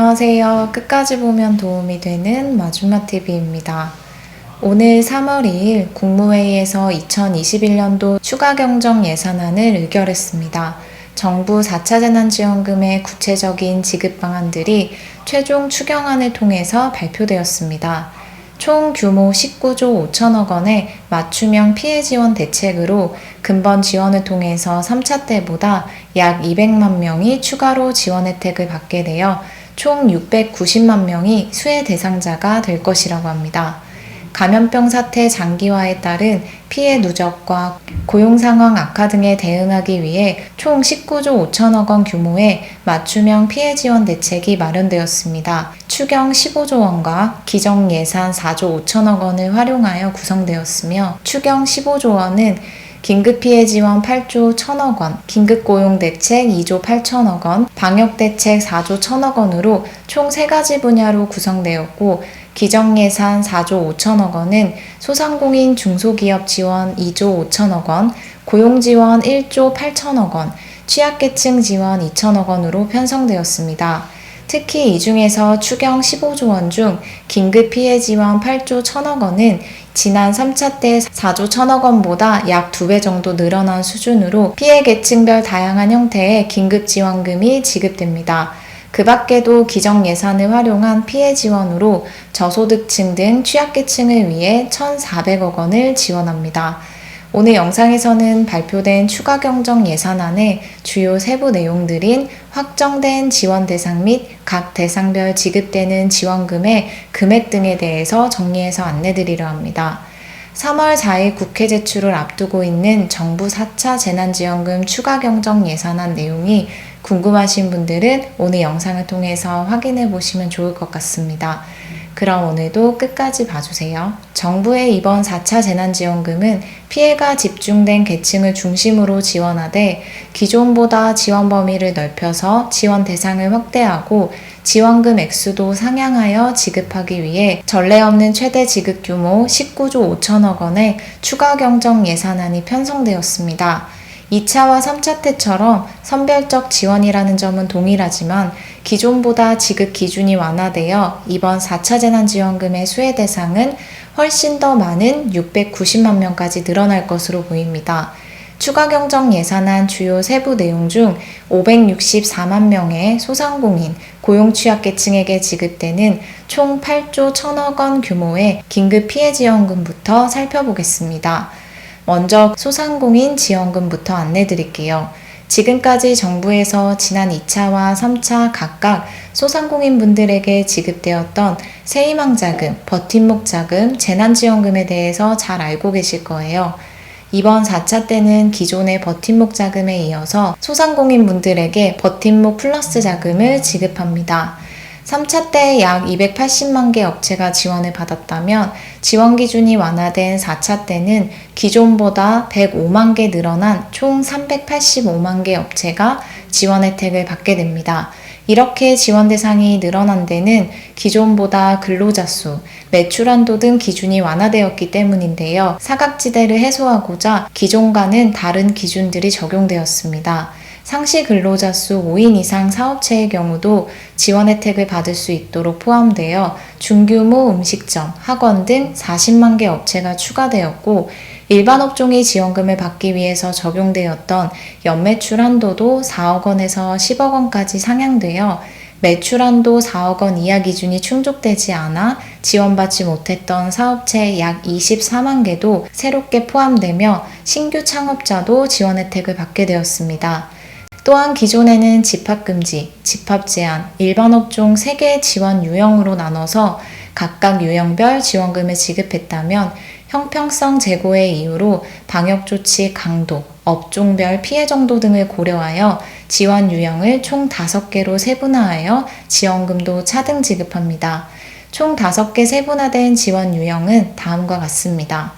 안녕하세요. 끝까지 보면 도움이 되는 마줌마TV입니다. 오늘 3월 2일 국무회의에서 2021년도 추가경정 예산안을 의결했습니다. 정부 4차 재난지원금의 구체적인 지급 방안들이 최종 추경안을 통해서 발표되었습니다. 총 규모 19조 5천억 원의 맞춤형 피해 지원 대책으로 근본 지원을 통해서 3차 때보다 약 200만 명이 추가로 지원 혜택을 받게 되어 총 690만 명이 수혜 대상자가 될 것이라고 합니다. 감염병 사태 장기화에 따른 피해 누적과 고용 상황 악화 등에 대응하기 위해 총 19조 5천억 원 규모의 맞춤형 피해 지원 대책이 마련되었습니다. 추경 15조 원과 기정 예산 4조 5천억 원을 활용하여 구성되었으며 추경 15조 원은 긴급피해 지원 8조 1천억 원, 긴급고용대책 2조 8천억 원, 방역대책 4조 1천억 원으로 총 3가지 분야로 구성되었고 기정예산 4조 5천억 원은 소상공인 중소기업 지원 2조 5천억 원, 고용지원 1조 8천억 원, 취약계층 지원 2천억 원으로 편성되었습니다. 특히 이 중에서 추경 15조 원 중 긴급피해 지원 8조 1천억 원은 지난 3차 때 4조 1천억 원보다 약 2배 정도 늘어난 수준으로 피해 계층별 다양한 형태의 긴급지원금이 지급됩니다. 그 밖에도 기정 예산을 활용한 피해 지원으로 저소득층 등 취약계층을 위해 1,400억 원을 지원합니다. 오늘 영상에서는 발표된 추가경정 예산안의 주요 세부 내용들인 확정된 지원 대상 및 각 대상별 지급되는 지원금의 금액 등에 대해서 정리해서 안내드리려 합니다. 3월 4일 국회 제출을 앞두고 있는 정부 4차 재난지원금 추가경정 예산안 내용이 궁금하신 분들은 오늘 영상을 통해서 확인해 보시면 좋을 것 같습니다. 그럼 오늘도 끝까지 봐주세요. 정부의 이번 4차 재난지원금은 피해가 집중된 계층을 중심으로 지원하되 기존보다 지원 범위를 넓혀서 지원 대상을 확대하고 지원금 액수도 상향하여 지급하기 위해 전례 없는 최대 지급 규모 19조 5천억 원의 추가 경정 예산안이 편성되었습니다. 2차와 3차 때처럼 선별적 지원이라는 점은 동일하지만 기존보다 지급 기준이 완화되어 이번 4차 재난지원금의 수혜 대상은 훨씬 더 많은 690만 명까지 늘어날 것으로 보입니다. 추가 경정 예산안 주요 세부 내용 중 564만 명의 소상공인, 고용취약계층에게 지급되는 총 8조 1천억 원 규모의 긴급피해지원금부터 살펴보겠습니다. 먼저 소상공인 지원금부터 안내드릴게요. 지금까지 정부에서 지난 2차와 3차 각각 소상공인 분들에게 지급되었던 새희망자금, 버팀목자금, 재난지원금에 대해서 잘 알고 계실 거예요. 이번 4차 때는 기존의 버팀목 자금에 이어서 소상공인 분들에게 버팀목 플러스 자금을 지급합니다. 3차 때 약 280만 개 업체가 지원을 받았다면 지원 기준이 완화된 4차 때는 기존보다 105만 개 늘어난 총 385만 개 업체가 지원 혜택을 받게 됩니다. 이렇게 지원 대상이 늘어난 데는 기존보다 근로자 수, 매출 한도 등 기준이 완화되었기 때문인데요. 사각지대를 해소하고자 기존과는 다른 기준들이 적용되었습니다. 상시 근로자 수 5인 이상 사업체의 경우도 지원 혜택을 받을 수 있도록 포함되어 중규모 음식점, 학원 등 40만 개 업체가 추가되었고 일반 업종이 지원금을 받기 위해서 적용되었던 연매출 한도도 4억 원에서 10억 원까지 상향되어 매출 한도 4억 원 이하 기준이 충족되지 않아 지원받지 못했던 사업체 약 24만 개도 새롭게 포함되며 신규 창업자도 지원 혜택을 받게 되었습니다. 또한 기존에는 집합금지, 집합제한, 일반 업종 3개의 지원 유형으로 나눠서 각각 유형별 지원금을 지급했다면 형평성 제고의 이유로 방역조치 강도, 업종별 피해 정도 등을 고려하여 지원 유형을 총 5개로 세분화하여 지원금도 차등 지급합니다. 총 5개 세분화된 지원 유형은 다음과 같습니다.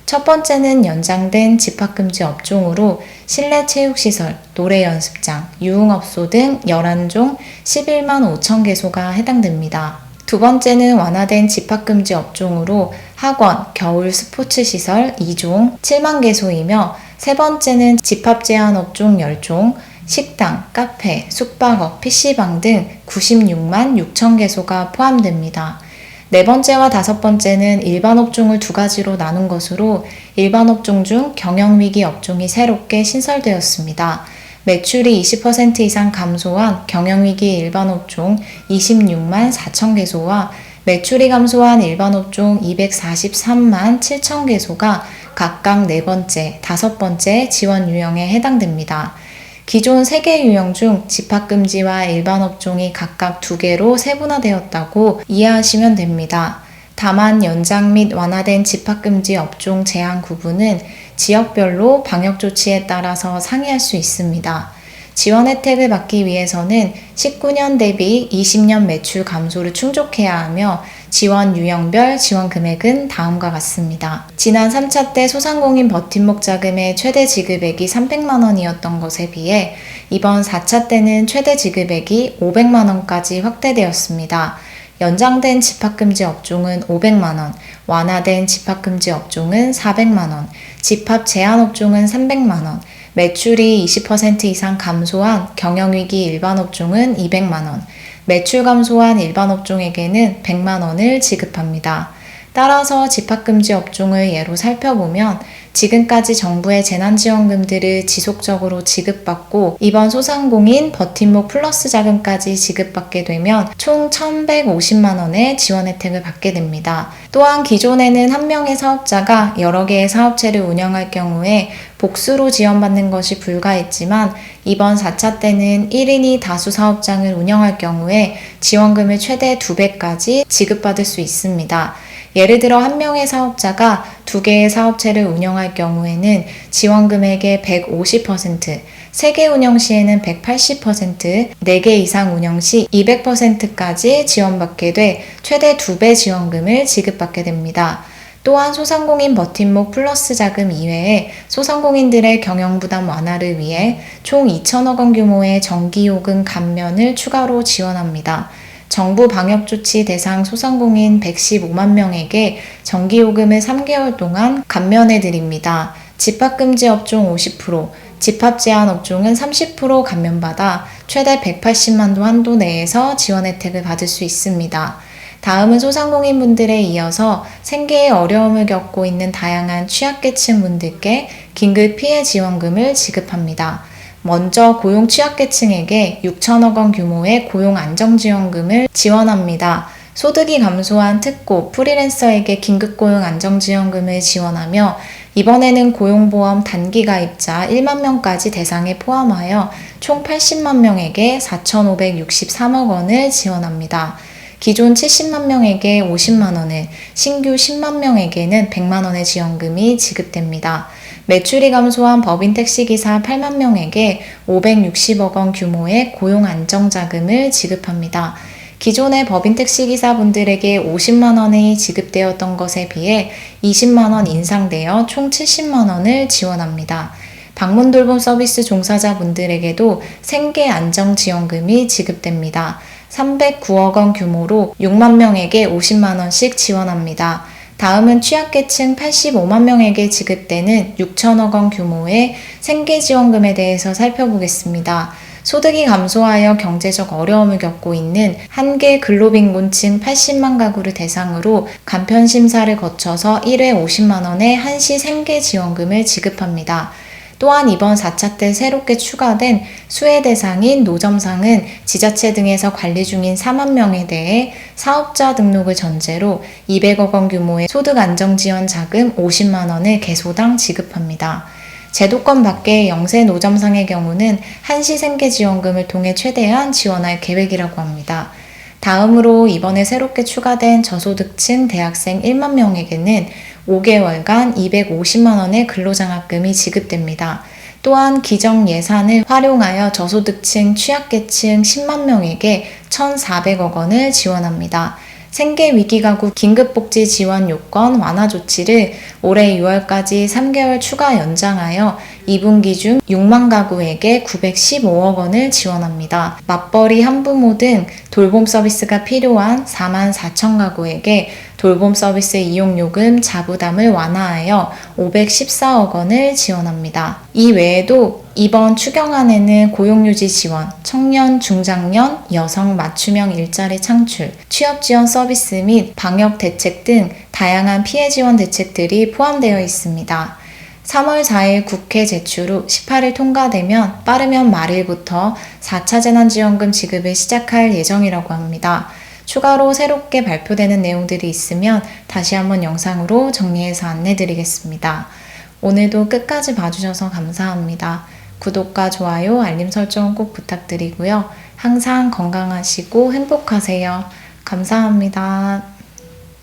첫 번째는 연장된 집합금지 업종으로 실내 체육시설, 노래연습장, 유흥업소 등 11종 11만 5천 개소가 해당됩니다. 두 번째는 완화된 집합금지 업종으로 학원, 겨울 스포츠시설 2종 7만 개소이며 세 번째는 집합제한 업종 10종, 식당, 카페, 숙박업, PC방 등 96만 6천 개소가 포함됩니다. 네 번째와 다섯 번째는 일반 업종을 두 가지로 나눈 것으로 일반 업종 중 경영위기 업종이 새롭게 신설되었습니다. 매출이 20% 이상 감소한 경영위기 일반 업종 26만 4천 개소와 매출이 감소한 일반 업종 243만 7천 개소가 각각 네 번째, 다섯 번째 지원 유형에 해당됩니다. 기존 3개 유형 중 집합금지와 일반 업종이 각각 2개로 세분화되었다고 이해하시면 됩니다. 다만 연장 및 완화된 집합금지 업종 제한 구분은 지역별로 방역 조치에 따라서 상이할 수 있습니다. 지원 혜택을 받기 위해서는 19년 대비 20년 매출 감소를 충족해야 하며 지원 유형별 지원 금액은 다음과 같습니다. 지난 3차 때 소상공인 버팀목 자금의 최대 지급액이 300만 원이었던 것에 비해 이번 4차 때는 최대 지급액이 500만 원까지 확대되었습니다. 연장된 집합금지 업종은 500만 원, 완화된 집합금지 업종은 400만 원, 집합 제한 업종은 300만 원, 매출이 20% 이상 감소한 경영위기 일반 업종은 200만 원, 매출 감소한 일반 업종에게는 100만 원을 지급합니다. 따라서 집합금지 업종을 예로 살펴보면 지금까지 정부의 재난지원금들을 지속적으로 지급받고 이번 소상공인 버팀목 플러스 자금까지 지급받게 되면 총 1,150만 원의 지원 혜택을 받게 됩니다. 또한 기존에는 한 명의 사업자가 여러 개의 사업체를 운영할 경우에 복수로 지원받는 것이 불가했지만 이번 4차 때는 1인이 다수 사업장을 운영할 경우에 지원금을 최대 2배까지 지급받을 수 있습니다. 예를 들어 한 명의 사업자가 2개의 사업체를 운영할 경우에는 지원금액의 150%, 3개 운영 시에는 180%, 4개 이상 운영 시 200%까지 지원받게 돼 최대 2배 지원금을 지급받게 됩니다. 또한 소상공인 버팀목 플러스 자금 이외에 소상공인들의 경영부담 완화를 위해 총 2천억 원 규모의 전기요금 감면을 추가로 지원합니다. 정부 방역조치 대상 소상공인 115만 명에게 전기요금을 3개월 동안 감면해드립니다. 집합금지 업종 50%, 집합제한 업종은 30% 감면받아 최대 180만 도 한도 내에서 지원 혜택을 받을 수 있습니다. 다음은 소상공인분들에 이어서 생계에 어려움을 겪고 있는 다양한 취약계층 분들께 긴급 피해 지원금을 지급합니다. 먼저 고용 취약계층에게 6천억 원 규모의 고용 안정지원금을 지원합니다. 소득이 감소한 특고, 프리랜서에게 긴급고용 안정지원금을 지원하며 이번에는 고용보험 단기가입자 1만 명까지 대상에 포함하여 총 80만 명에게 4,563억 원을 지원합니다. 기존 70만 명에게 50만 원을, 신규 10만 명에게는 100만 원의 지원금이 지급됩니다. 매출이 감소한 법인 택시기사 8만 명에게 560억 원 규모의 고용 안정자금을 지급합니다. 기존의 법인 택시기사분들에게 50만 원이 지급되었던 것에 비해 20만 원 인상되어 총 70만 원을 지원합니다. 방문돌봄 서비스 종사자분들에게도 생계 안정지원금이 지급됩니다. 309억 원 규모로 6만 명에게 50만 원씩 지원합니다. 다음은 취약계층 85만 명에게 지급되는 6천억 원 규모의 생계지원금에 대해서 살펴보겠습니다. 소득이 감소하여 경제적 어려움을 겪고 있는 한계 근로빈곤층 80만 가구를 대상으로 간편심사를 거쳐서 1회 50만 원의 한시 생계지원금을 지급합니다. 또한 이번 4차 때 새롭게 추가된 수혜 대상인 노점상은 지자체 등에서 관리 중인 4만 명에 대해 사업자 등록을 전제로 200억 원 규모의 소득 안정 지원 자금 50만 원을 개소당 지급합니다. 제도권 밖의 영세 노점상의 경우는 한시 생계 지원금을 통해 최대한 지원할 계획이라고 합니다. 다음으로 이번에 새롭게 추가된 저소득층 대학생 1만 명에게는 5개월간 250만 원의 근로장학금이 지급됩니다. 또한 기정 예산을 활용하여 저소득층, 취약계층 10만 명에게 1,400억 원을 지원합니다. 생계위기가구 긴급복지 지원 요건 완화 조치를 올해 6월까지 3개월 추가 연장하여 2분기 중 6만 가구에게 915억 원을 지원합니다. 맞벌이 한부모 등 돌봄 서비스가 필요한 4만 4천 가구에게 돌봄 서비스 이용요금 자부담을 완화하여 514억 원을 지원합니다. 이 외에도 이번 추경안에는 고용유지 지원, 청년, 중장년, 여성 맞춤형 일자리 창출, 취업 지원 서비스 및 방역 대책 등 다양한 피해 지원 대책들이 포함되어 있습니다. 3월 4일 국회 제출 후 18일 통과되면 빠르면 말일부터 4차 재난지원금 지급을 시작할 예정이라고 합니다. 추가로 새롭게 발표되는 내용들이 있으면 다시 한번 영상으로 정리해서 안내드리겠습니다. 오늘도 끝까지 봐주셔서 감사합니다. 구독과 좋아요, 알림 설정 꼭 부탁드리고요. 항상 건강하시고 행복하세요. 감사합니다.